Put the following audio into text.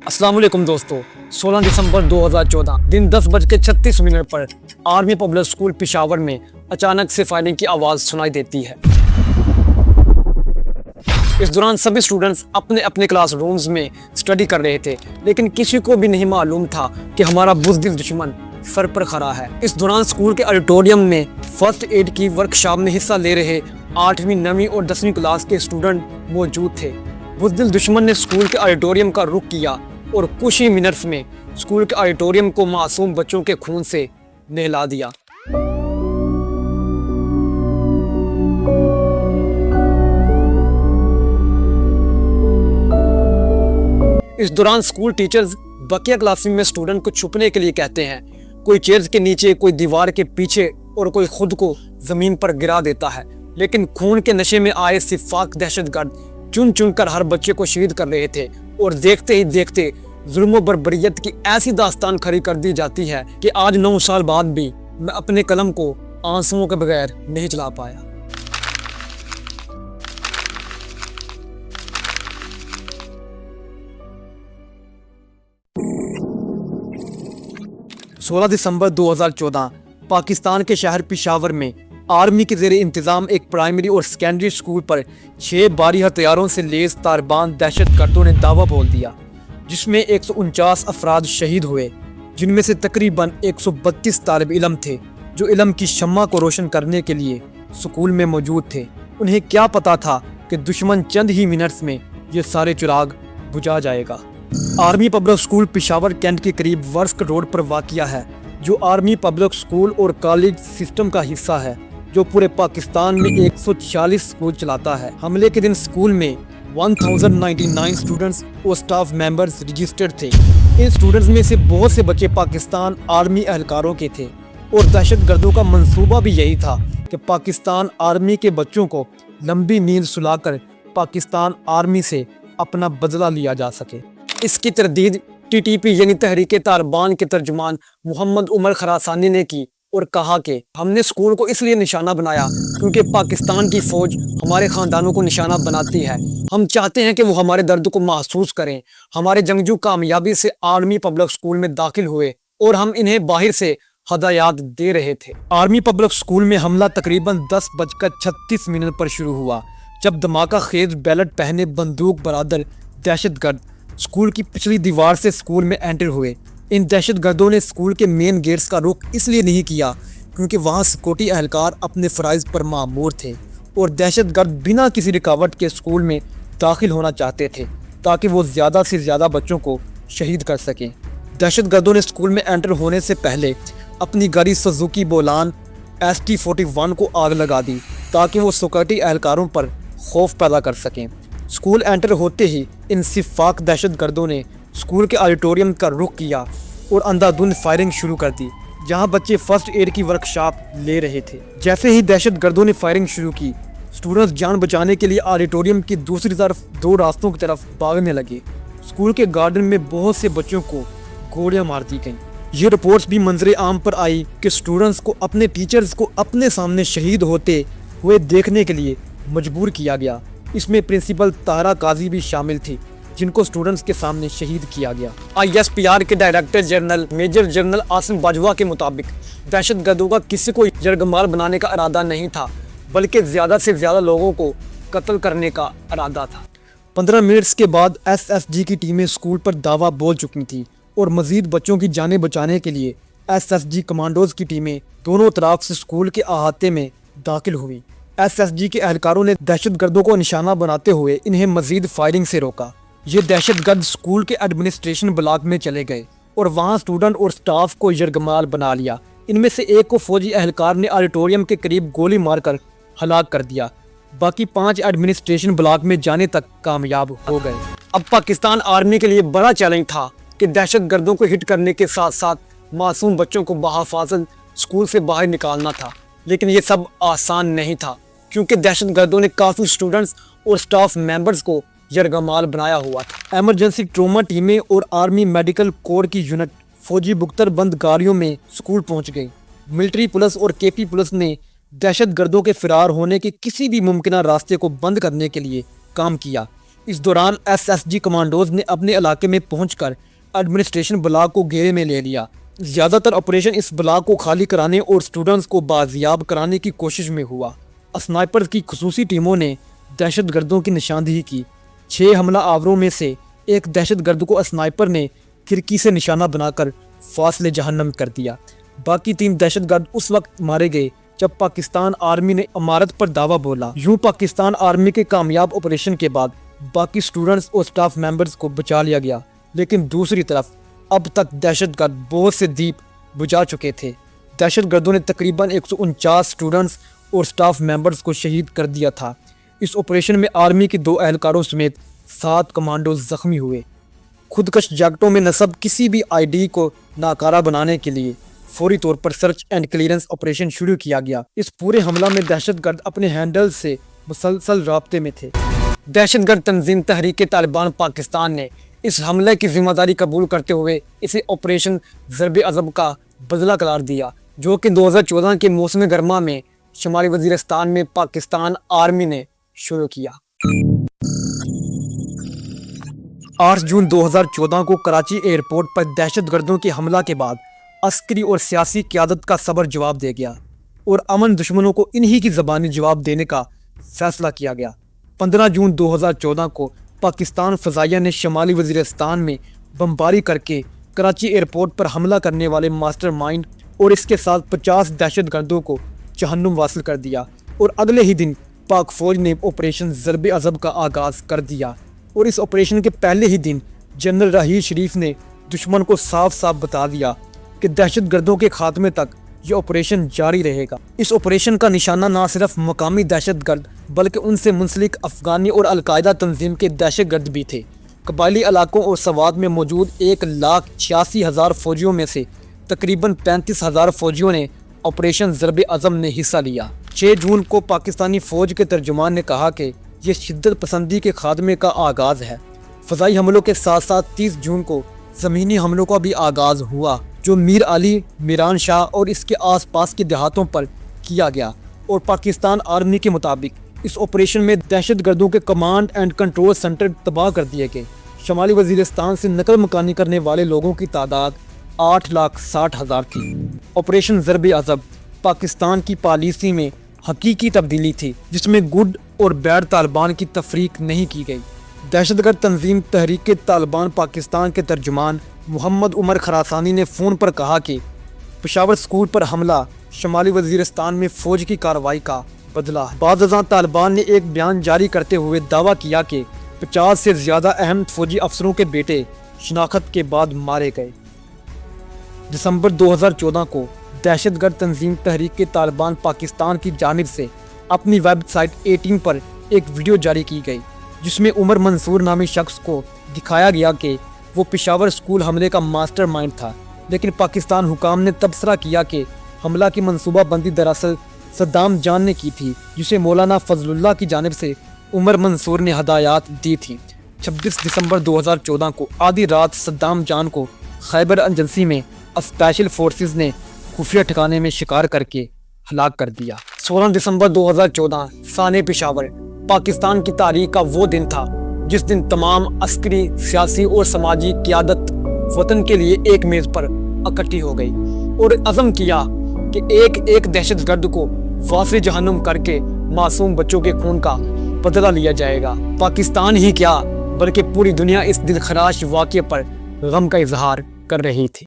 अस्सलाम वालेकुम दोस्तों। 16 दिसंबर 2014 दिन 10:36 पर आर्मी पब्लिक स्कूल पेशावर में अचानक से फायरिंग की आवाज़ सुनाई देती है। इस दौरान सभी स्टूडेंट्स अपने अपने क्लास रूम्स में स्टडी कर रहे थे, लेकिन किसी को भी नहीं मालूम था कि हमारा बुज़दिल दुश्मन सर पर खड़ा है। इस दौरान स्कूल के ऑडिटोरियम में फर्स्ट एड की वर्कशॉप में हिस्सा ले रहे 8वीं 9वीं और 10वीं क्लास के स्टूडेंट मौजूद थे। बुज़दिल दुश्मन ने स्कूल के ऑडिटोरियम का रुख किया और कुछ ही मिनट्स में स्कूल के ऑडिटोरियम को मासूम बच्चों के खून से नहला दिया। इस दौरान स्कूल टीचर्स बकिया क्लासरूम में स्टूडेंट को छुपने के लिए कहते हैं। कोई चेयर्स के नीचे, कोई दीवार के पीछे और कोई खुद को जमीन पर गिरा देता है। लेकिन खून के नशे में आए सिफाक दहशतगर्द चुन चुन कर हर बच्चे को शहीद कर रहे थे और देखते ही देखते जुल्म बर्बरियत की ऐसी दास्तान खड़ी कर दी जाती है कि आज 9 साल बाद भी मैं अपने कलम को आंसुओं के बगैर नहीं चला पाया। सोलह दिसंबर 2014 पाकिस्तान के शहर पेशावर में आर्मी के ज़ेरे इंतज़ाम एक प्राइमरी और सेकेंडरी स्कूल पर 6 भारी हथियारों से लेस तारबान दहशतगर्दों ने दावा बोल दिया, जिसमें 149 अफराद शहीद हुए, जिनमें से तकरीबन 132 तालिब इल्म थे जो इल्म की शम्मा को रोशन करने के लिए स्कूल में मौजूद थे। उन्हें क्या पता था कि दुश्मन चंद ही मिनट्स में ये सारे चिराग बुझा जाएगा। Army public school Peshawar cantt के करीब वर्स्क रोड पर वाक़िया है, जो आर्मी पब्लिक स्कूल और कॉलेज सिस्टम का हिस्सा है, जो पूरे पाकिस्तान में 146 स्कूल चलाता है। हमले के दिन स्कूल में 1099 स्टूडेंट्स और स्टाफ मेंबर्स रजिस्टर्ड थे। इन स्टूडेंट्स में से बहुत से बच्चे पाकिस्तान आर्मी एहलकारों के थे और दहशतगर्दों का मंसूबा भी यही था कि पाकिस्तान आर्मी के बच्चों को लंबी नींद सुलाकर पाकिस्तान आर्मी से अपना बदला लिया जा सके। इसकी तरदीद TTP यानी तहरीके तालिबान के तर्जुमान मोहम्मद उमर खरासानी ने की और कहा कि हमने स्कूल को इसलिए निशाना बनाया क्योंकि पाकिस्तान की फ़ौज हमारे ख़ानदानों को निशाना बनाती है। हम चाहते हैं कि वो हमारे दर्द को महसूस करें। हमारे जंगजू कामयाबी से आर्मी पब्लिक स्कूल में दाखिल हुए और हम इन्हें बाहर से हदायत दे रहे थे। आर्मी पब्लिक स्कूल में हमला तकरीबन 10:36 पर शुरू हुआ, जब धमाका खेज बैलेट पहने बंदूक बरादर दहशतगर्द स्कूल की पिछली दीवार से स्कूल में एंटर हुए। इन दहशतगर्दों ने स्कूल के मेन गेट्स का रुख इसलिए नहीं किया क्योंकि वहां सिक्योरिटी एहलकार अपने फ़राइज़ पर मामूर थे और दहशतगर्द बिना किसी रुकावट के स्कूल में दाखिल होना चाहते थे ताकि वो ज़्यादा से ज़्यादा बच्चों को शहीद कर सकें। दहशतगर्दों ने स्कूल में एंटर होने से पहले अपनी गाड़ी सुजुकी बोलान ST-41 को आग लगा दी ताकि वो सिक्योरिटी एहलकारों पर खौफ पैदा कर सकें। स्कूल एंटर होते ही इन सिफाक दहशतगर्दों ने स्कूल के ऑडिटोरियम का रुख किया और अंधाधुंध फायरिंग शुरू कर दी, जहां बच्चे फर्स्ट एड की वर्कशॉप ले रहे थे। जैसे ही दहशतगर्दों ने फायरिंग शुरू की, स्टूडेंट्स जान बचाने के लिए ऑडिटोरियम की दूसरी तरफ 2 रास्तों की तरफ भागने लगे। स्कूल के गार्डन में बहुत से बच्चों को गोलियां मार दी गईं। ये रिपोर्ट्स भी मंजरे आम पर आई कि स्टूडेंट्स को अपने टीचर्स को अपने सामने शहीद होते हुए देखने के लिए मजबूर किया गया। इसमें प्रिंसिपल तारा काजी भी शामिल थी, जिनको स्टूडेंट्स के सामने शहीद किया गया। ISPR के director general major general Asim Bajwa के मुताबिक दहशतगर्दों का किसी को यरगमाल बनाने का इरादा नहीं था, बल्कि ज़्यादा से ज़्यादा लोगों को कत्ल करने का इरादा था। 15 मिनट्स के बाद SSG की टीमें स्कूल पर दावा बोल चुकी थी और मज़ीद बच्चों की जानें बचाने के लिए SSG कमांडोज की टीमें दोनों तरफ से स्कूल के अहाते में दाखिल हुई। SSG के एहलकारों ने दहशतगर्दों को निशाना बनाते हुए इन्हें मज़ीद फायरिंग से रोका। ये दहशतगर्द स्कूल के एडमिनिस्ट्रेशन ब्लॉक में चले गए और वहाँ स्टूडेंट और स्टाफ को यरगमाल बना लिया। इनमें से एक को फौजी एहलकार ने ऑडिटोरियम के करीब गोली मारकर हलाक कर दिया। बाकी 5 एडमिनिस्ट्रेशन ब्लॉक में जाने तक कामयाब हो गए। अब पाकिस्तान आर्मी के लिए बड़ा चैलेंज था कि दहशतगर्दों को हिट करने के साथ साथ मासूम बच्चों को बहिफाजत स्कूल से बाहर निकालना था। लेकिन ये सब आसान नहीं था क्योंकि दहशतगर्दों ने काफ़ी स्टूडेंट्स और स्टाफ मेंबर्स को यरगमाल बनाया हुआ था। एमरजेंसी ट्रोमा टीमें और आर्मी मेडिकल कोर की यूनिट फौजी बुख्तर बंद गाड़ियों में स्कूल पहुंच गई। मिलिट्री पुलिस और KP पुलिस ने दहशतगर्दों के फरार होने के किसी भी मुमकिन रास्ते को बंद करने के लिए काम किया। اس دوران SSG کمانڈوز نے اپنے علاقے میں پہنچ کر ایڈمنسٹریشن بلاک کو گھیرے میں لے لیا۔ زیادہ تر آپریشن اس بلاک کو خالی کرانے اور سٹوڈنٹس کو بازیاب کرانے کی کوشش میں ہوا۔ اسنائپرز کی خصوصی ٹیموں نے دہشت گردوں کی نشاندہی کی۔ 6 حملہ آوروں میں سے ایک دہشت گرد کو اسنائپر نے کھڑکی سے نشانہ بنا کر فاصلے جہنم کر دیا۔ باقی 3 دہشت گرد اس وقت مارے گئے جب پاکستان آرمی نے عمارت پر دعویٰ بولا۔ یوں پاکستان آرمی کے کامیاب آپریشن کے بعد باقی سٹوڈنٹس اور سٹاف ممبرز کو بچا لیا گیا، لیکن دوسری طرف اب تک دہشت گرد بہت سے دیپ بجھا چکے تھے۔ دہشت گردوں نے تقریباً 149 سٹوڈنٹس اور سٹاف ممبرز کو شہید کر دیا تھا۔ اس آپریشن میں آرمی کے 2 اہلکاروں سمیت 7 کمانڈوز زخمی ہوئے۔ خودکش جاکٹوں میں نصب کسی بھی ID کو ناکارہ بنانے کے لیے فوری طور پر سرچ اینڈ کلیئرنس آپریشن شروع کیا گیا۔ اس پورے حملہ میں دہشت گرد اپنے ہینڈل سے مسلسل رابطے میں تھے۔ دہشت گرد تنظیم تحریک طالبان پاکستان نے اس حملے کی ذمہ داری قبول کرتے ہوئے اسے آپریشن ضرب عضب کا بدلہ قرار دیا، جو کہ 2014 کے موسم گرما میں شمالی وزیرستان میں پاکستان آرمی نے شروع کیا۔ 8 جون 2014 کو کراچی ایئرپورٹ پر دہشت گردوں کے حملہ کے بعد عسکری اور سیاسی قیادت کا صبر جواب دے گیا اور امن دشمنوں کو انہی کی زبانی جواب دینے کا فیصلہ کیا گیا۔ 15 جون 2014 کو پاکستان فضائیہ نے شمالی وزیرستان میں بمباری کر کے کراچی ایئرپورٹ پر حملہ کرنے والے ماسٹر مائنڈ اور اس کے ساتھ 50 دہشت گردوں کو جہنم واصل کر دیا، اور اگلے ہی دن پاک فوج نے آپریشن ضرب عضب کا آغاز کر دیا۔ اور اس آپریشن کے پہلے ہی دن جنرل راحیل شریف نے دشمن کو صاف صاف بتا دیا کہ دہشت گردوں کے خاتمے تک یہ آپریشن جاری رہے گا۔ اس آپریشن کا نشانہ نہ صرف مقامی دہشت گرد بلکہ ان سے منسلک افغانی اور القاعدہ تنظیم کے دہشت گرد بھی تھے۔ قبائلی علاقوں اور سوات میں موجود 1,86,000 فوجیوں میں سے تقریباً 35,000 فوجیوں نے آپریشن ضرب عضب میں حصہ لیا۔ 6 جون کو پاکستانی فوج کے ترجمان نے کہا کہ یہ شدت پسندی کے خاتمے کا آغاز ہے۔ فضائی حملوں کے ساتھ ساتھ 30 جون کو زمینی حملوں کا بھی آغاز ہوا، جو میر علی، میران شاہ اور اس کے آس پاس کے دیہاتوں پر کیا گیا، اور پاکستان آرمی کے مطابق اس آپریشن میں دہشت گردوں کے کمانڈ اینڈ کنٹرول سینٹر تباہ کر دیے گئے۔ شمالی وزیرستان سے نقل مکانی کرنے والے لوگوں کی تعداد 8,60,000 تھی۔ آپریشن ضرب عضب پاکستان کی پالیسی میں حقیقی تبدیلی تھی، جس میں گڈ اور بیڈ طالبان کی تفریق نہیں کی گئی۔ دہشت گرد تنظیم تحریک طالبان پاکستان کے ترجمان محمد عمر خراسانی نے فون پر کہا کہ پشاور اسکول پر حملہ شمالی وزیرستان میں فوج کی کارروائی کا بدلہ ہے۔ بعد ازاں طالبان نے ایک بیان جاری کرتے ہوئے دعویٰ کیا کہ 50 سے زیادہ اہم فوجی افسروں کے بیٹے شناخت کے بعد مارے گئے۔ دسمبر 2014 کو دہشت گرد تنظیم تحریک طالبان پاکستان کی جانب سے اپنی ویب سائٹ 18 پر ایک ویڈیو جاری کی گئی، جس میں عمر منصور نامی شخص کو دکھایا گیا کہ وہ پشاور اسکول حملے کا ماسٹر مائنڈ تھا، لیکن پاکستان حکام نے تبصرہ کیا کہ حملہ کی منصوبہ بندی دراصل صدام جان نے کی تھی، جسے مولانا فضل اللہ کی جانب سے عمر منصور نے ہدایات دی تھی۔ 26 دسمبر 2014 کو آدھی رات صدام جان کو خیبر ایجنسی میں اسپیشل فورسز نے خفیہ ٹھکانے میں شکار کر کے ہلاک کر دیا۔ 16 دسمبر 2014 سانِ پشاور پاکستان کی تاریخ کا وہ دن تھا جس دن تمام عسکری، سیاسی اور سماجی قیادت وطن کے لیے ایک میز پر اکٹھی ہو گئی اور عزم کیا کہ ایک ایک دہشت گرد کو واصل جہنم کر کے معصوم بچوں کے خون کا بدلہ لیا جائے گا۔ پاکستان ہی کیا بلکہ پوری دنیا اس دل خراش واقعے پر غم کا اظہار کر رہی تھی۔